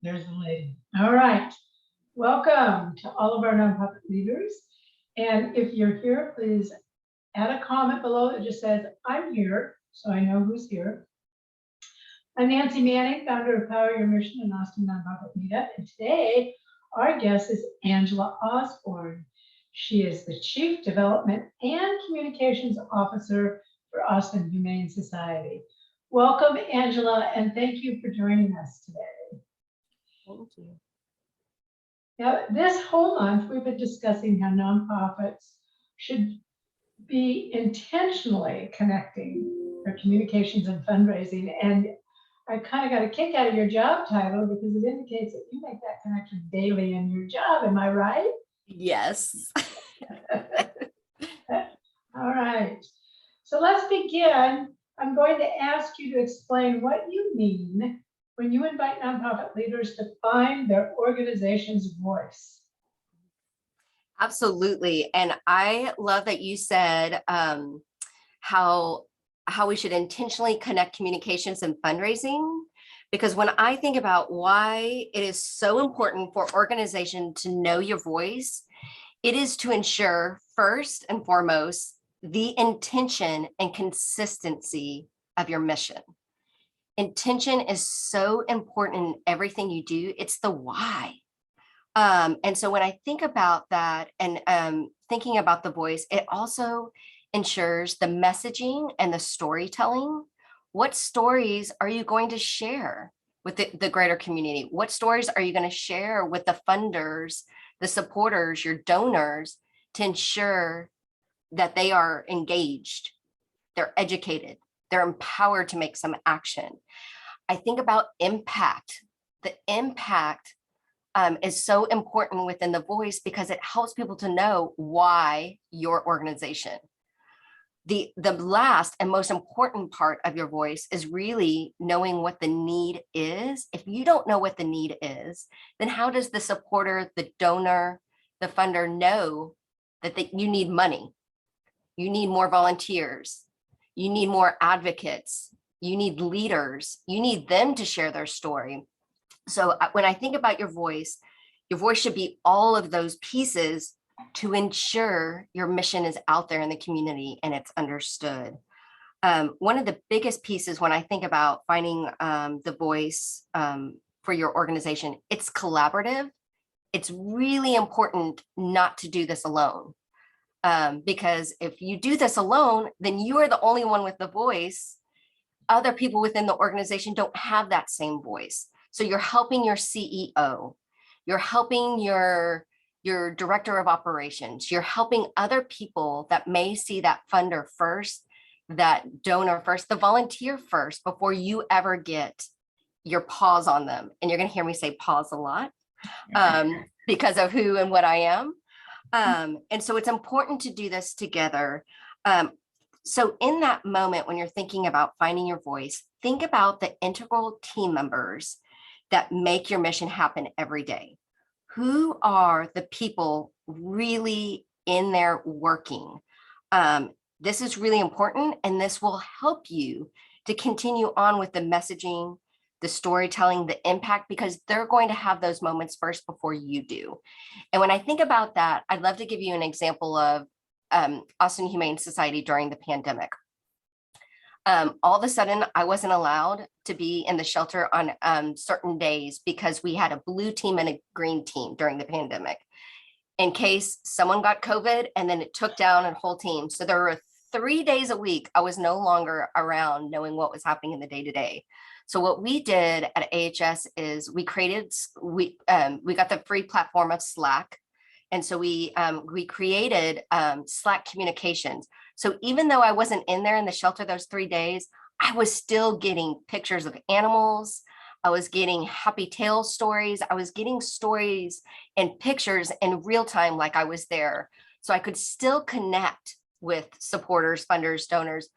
There's the lady. All right. Welcome to all of our nonprofit leaders. And if you're here, please add a comment below that just says, I'm here, so I know who's here. I'm Nancy Manning, founder of Power Your Mission and Austin Nonprofit Meetup. And today, our guest is Angela Osborne. She is the Chief Development and Communications Officer for Austin Humane Society. Welcome, Angela, and thank you for joining us today. Thank you. Now, this whole month, we've been discussing how nonprofits should be intentionally connecting their communications and fundraising. And I kind of got a kick out of your job title because it indicates that you make that connection daily in your job. Am I right? Yes. All right. So let's begin. I'm going to ask you to explain what you mean when you invite nonprofit leaders to find their organization's voice. Absolutely. And I love that you said how we should intentionally connect communications and fundraising, because when I think about why it is so important for organization to know your voice, it is to ensure first and foremost the intention and consistency of your mission. Intention is so important in everything you do. It's the why. And so when I think about that and thinking about the voice, it also ensures the messaging and the storytelling. What stories are you going to share with the greater community? What stories are you going to share with the funders, the supporters, your donors, to ensure that they are engaged, they're educated, they're empowered to make some action? I think about impact. The impact is so important within the voice because it helps people to know why your organization. The last and most important part of your voice is really knowing what the need is. If you don't know what the need is, then how does the supporter, the donor, the funder know that you need money? You need more volunteers. You need more advocates. You need leaders. You need them to share their story. So when I think about your voice should be all of those pieces to ensure your mission is out there in the community and it's understood. One of the biggest pieces when I think about finding the voice for your organization, it's collaborative. It's really important not to do this alone. Because if you do this alone, then you are the only one with the voice. Other people within the organization don't have that same voice. So you're helping your CEO, you're helping your director of operations, you're helping other people that may see that funder first, that donor first, the volunteer first, before you ever get your paws on them. And you're going to hear me say pause a lot because of who and what I am. And so it's important to do this together. So in that moment, when you're thinking about finding your voice, think about the integral team members that make your mission happen every day. Who are the people really in there working? This is really important, and this will help you to continue on with the messaging, the storytelling, the impact, because they're going to have those moments first before you do. And when I think about that, I'd love to give you an example of Austin Humane Society during the pandemic. All of a sudden, I wasn't allowed to be in the shelter on certain days because we had a blue team and a green team during the pandemic in case someone got COVID and then it took down a whole team. So there were 3 days a week I was no longer around knowing what was happening in the day-to-day. So what we did at AHS is we got the free platform of Slack. And so we created Slack communications. So even though I wasn't in there in the shelter those 3 days, I was still getting pictures of animals. I was getting happy tale stories. I was getting stories and pictures in real time like I was there. So I could still connect with supporters, funders, donors,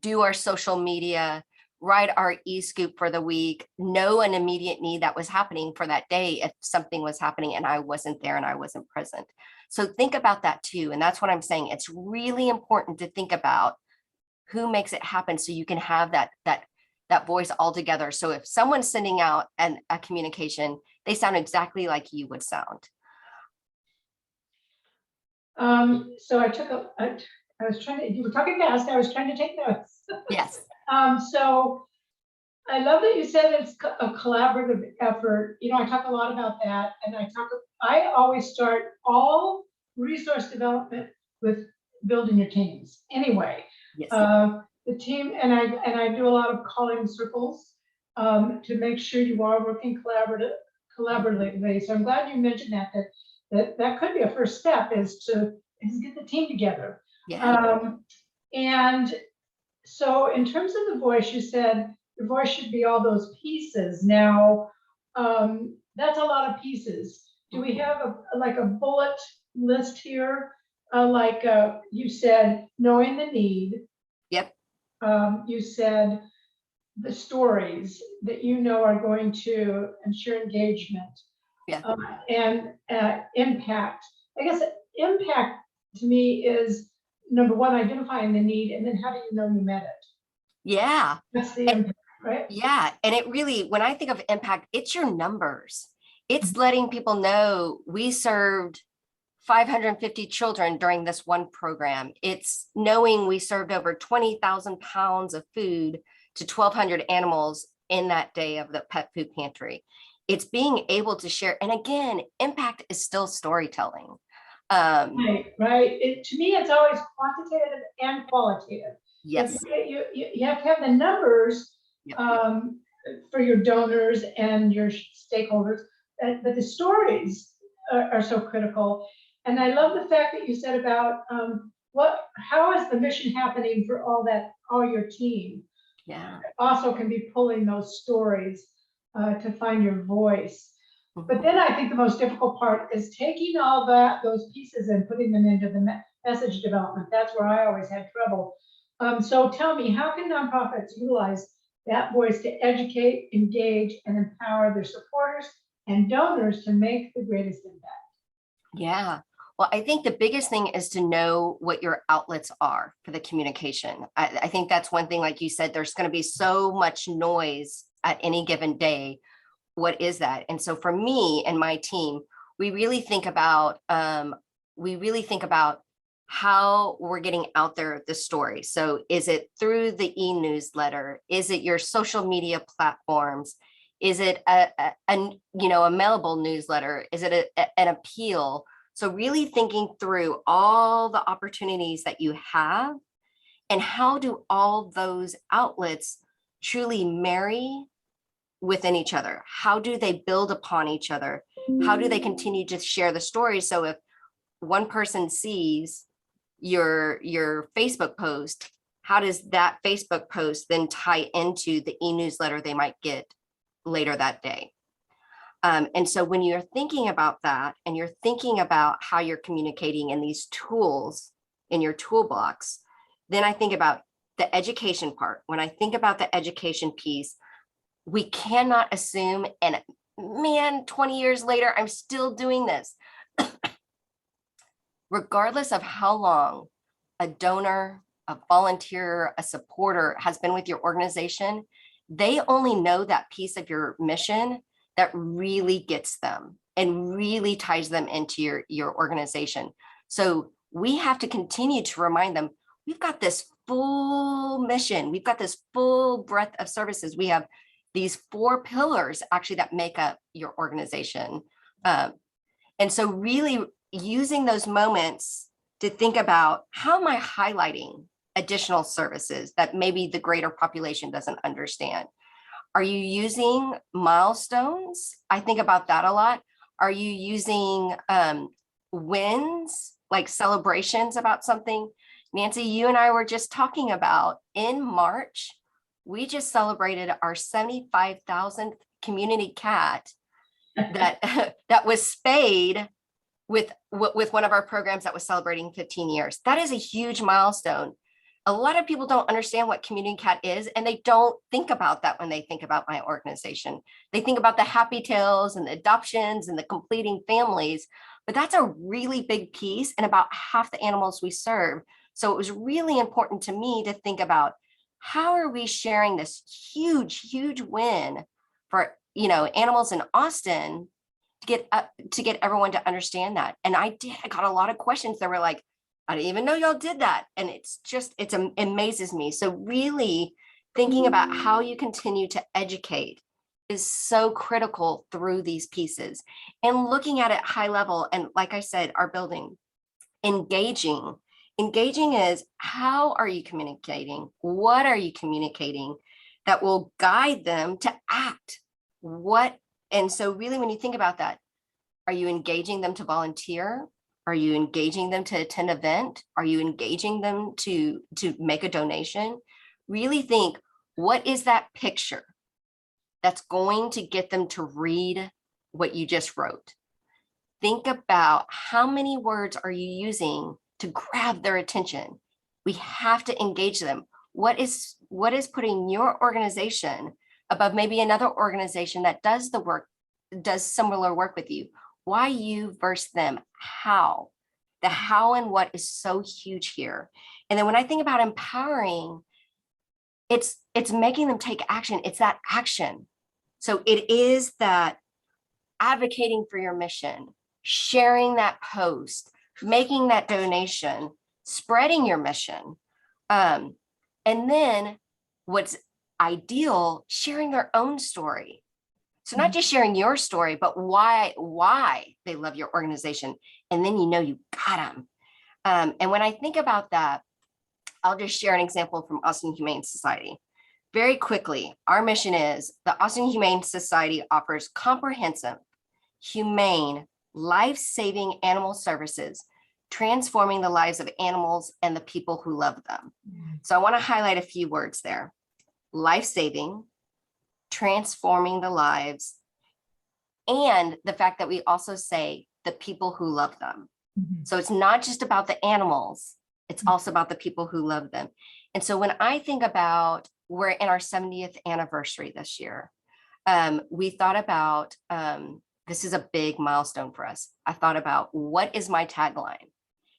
do our social media, write our e-scoop for the week, know an immediate need that was happening for that day if something was happening and I wasn't there and I wasn't present. So think about that too. And that's what I'm saying. It's really important to think about who makes it happen so you can have that voice all together. So if someone's sending out a communication, They sound exactly like you would sound. So I was trying to, you were talking fast, I was trying to take notes. Yes. So I love that you said it's a collaborative effort. You know, I talk a lot about that, and I always start all resource development with building your teams. Anyway, Yes. the team, and I do a lot of calling circles to make sure you are working collaboratively. So I'm glad you mentioned that could be a first step is get the team together. Yeah. And so in terms of the voice, you said your voice should be all those pieces. Now, that's a lot of pieces. Do we have like a bullet list here? You said, knowing the need. Yep. You said the stories that you know are going to ensure engagement. Yeah. And impact. I guess impact to me is number one, identifying the need, and then how do you know you met it? Yeah. That's the impact, right? Yeah. And it really, when I think of impact, it's your numbers. It's letting people know we served 550 children during this one program. It's knowing we served over 20,000 pounds of food to 1,200 animals in that day of the pet food pantry. It's being able to share. And again, impact is still storytelling. Right. To me, it's always quantitative and qualitative. Yes. You have to have the numbers for your donors and your stakeholders, but the stories are so critical. And I love the fact that you said about how is the mission happening for all your team? Yeah. Also can be pulling those stories to find your voice. But then I think the most difficult part is taking all those pieces and putting them into the message development. That's where I always had trouble. So tell me, how can nonprofits utilize that voice to educate, engage, and empower their supporters and donors to make the greatest impact? Yeah. Well, I think the biggest thing is to know what your outlets are for the communication. I think that's one thing, like you said, there's going to be so much noise at any given day. What is that? And so for me and my team, we really think about how we're getting out there the story. So is it through the e-newsletter? Is it your social media platforms? Is it a mailable newsletter? Is it an appeal? So really thinking through all the opportunities that you have and how do all those outlets truly marry within each other? How do they build upon each other? How do they continue to share the story? So if one person sees your Facebook post, how does that Facebook post then tie into the e-newsletter they might get later that day? And so when you're thinking about that and you're thinking about how you're communicating in these tools in your toolbox, then I think about the education part. When I think about the education piece, we cannot assume, and man, 20 years later, I'm still doing this. Regardless of how long a donor, a volunteer, a supporter has been with your organization, they only know that piece of your mission that really gets them and really ties them into your organization. So we have to continue to remind them, we've got this full mission. We've got this full breadth of services. We have these 4 pillars actually that make up your organization. And so really using those moments to think about, how am I highlighting additional services that maybe the greater population doesn't understand? Are you using milestones? I think about that a lot. Are you using wins, like celebrations about something? Nancy, you and I were just talking about in March, we just celebrated our 75,000th community cat that was spayed with one of our programs that was celebrating 15 years. That is a huge milestone. A lot of people don't understand what community cat is, and they don't think about that when they think about my organization. They think about the happy tales and the adoptions and the completing families, but that's a really big piece and about half the animals we serve. So it was really important to me to think about, how are we sharing this huge, huge win for animals in Austin, to get everyone to understand that. And I got a lot of questions that were like, I didn't even know y'all did that. And it amazes me. So really thinking about how you continue to educate is so critical through these pieces, and looking at it high level. And like I said, our building, engaging is, how are you communicating? What are you communicating that will guide them to act? And so really, when you think about that, are you engaging them to volunteer? Are you engaging them to attend an event? Are you engaging them to make a donation? Really think, what is that picture that's going to get them to read what you just wrote? Think about how many words are you using to grab their attention. We have to engage them. What is putting your organization above maybe another organization that does similar work with you? Why you versus them? How? The how and what is so huge here. And then when I think about empowering, it's making them take action. It's that action. So it is that advocating for your mission, sharing that post, making that donation, spreading your mission. And then what's ideal, sharing their own story. So not just sharing your story, but why they love your organization. And then you got them. And when I think about that, I'll just share an example from Austin Humane Society. Very quickly, our mission is the Austin Humane Society offers comprehensive, humane, life-saving animal services, transforming the lives of animals and the people who love them. So I want to highlight a few words there. Life-saving, transforming the lives, and the fact that we also say the people who love them. So it's not just about the animals, it's also about the people who love them. And so when I think about, we're in our 70th anniversary this year, we thought about, this is a big milestone for us. I thought about, what is my tagline?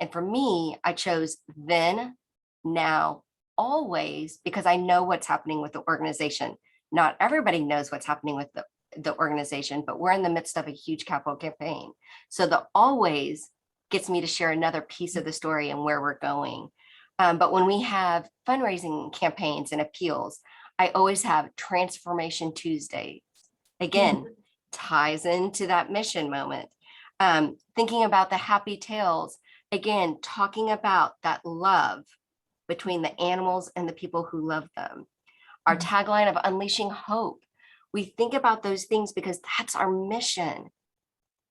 And for me, I chose then, now, always, because I know what's happening with the organization. Not everybody knows what's happening with the organization, but we're in the midst of a huge capital campaign. So the always gets me to share another piece of the story and where we're going. But when we have fundraising campaigns and appeals, I always have Transformation Tuesday. Again, ties into that mission moment. Thinking about the happy tales, again, talking about that love between the animals and the people who love them. Our tagline of Unleashing Hope. We think about those things because that's our mission.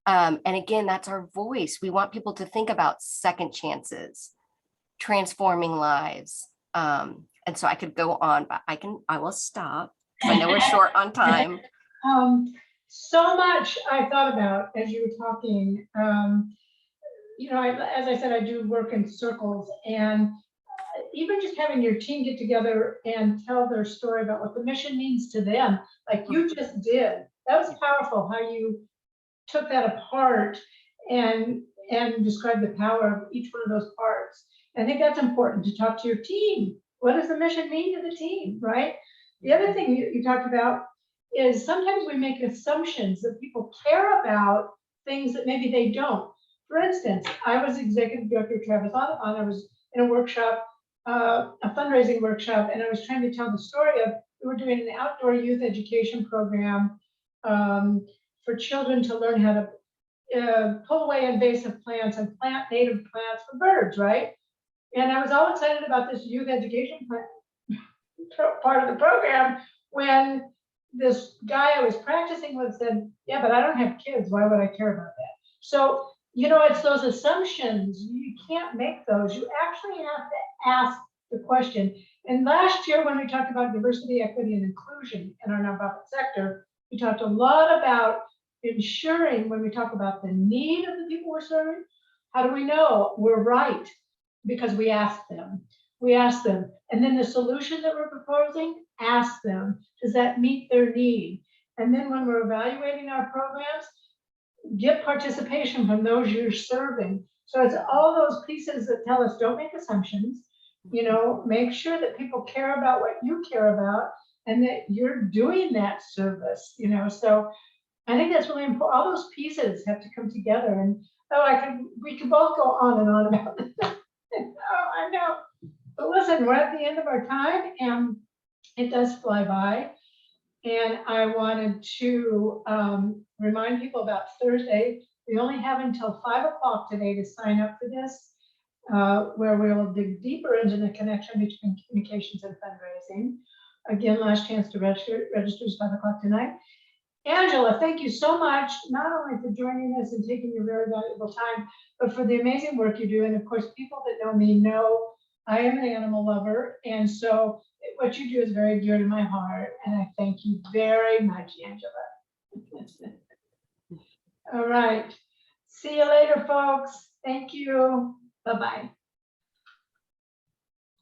And again, that's our voice. We want people to think about second chances, transforming lives. And so I could go on, but I will stop. I know we're short on time. So much I thought about as you were talking. As I said, I do work in circles, and even just having your team get together and tell their story about what the mission means to them, like you just did, that was powerful how you took that apart and described the power of each one of those parts. I think that's important to talk to your team. What does the mission mean to the team, right? The other thing you talked about is sometimes we make assumptions that people care about things that maybe they don't. For instance, I was executive director of Travis Audubon. I was in a workshop, a fundraising workshop, and I was trying to tell the story of, we were doing an outdoor youth education program for children to learn how to pull away invasive plants and plant native plants for birds, right? And I was all excited about this youth education part of the program when this guy I was practicing with said, yeah, but I don't have kids. Why would I care about that? So, it's those assumptions. You can't make those. You actually have to ask the question. And last year, when we talked about diversity, equity, and inclusion in our nonprofit sector, we talked a lot about ensuring, when we talk about the need of the people we're serving, how do we know we're right? Because we asked them. We asked them. And then the solution that we're proposing, ask them, does that meet their need? And then when we're evaluating our programs, get participation from those you're serving. So it's all those pieces that tell us, don't make assumptions, make sure that people care about what you care about and that you're doing that service, so I think that's really important. All those pieces have to come together, and we could both go on and on about this. Oh, I know. But listen, we're at the end of our time, and it does fly by. And I wanted to remind people about Thursday. We only have until 5 o'clock today to sign up for this, where we will dig deeper into the connection between communications and fundraising. Again, last chance to register. Register is 5 o'clock tonight. Angela, thank you so much, not only for joining us and taking your very valuable time, but for the amazing work you do. And of course, people that know me know I am an animal lover. And so what you do is very dear to my heart. And I thank you very much, Angela. All right. See you later, folks. Thank you. Bye-bye.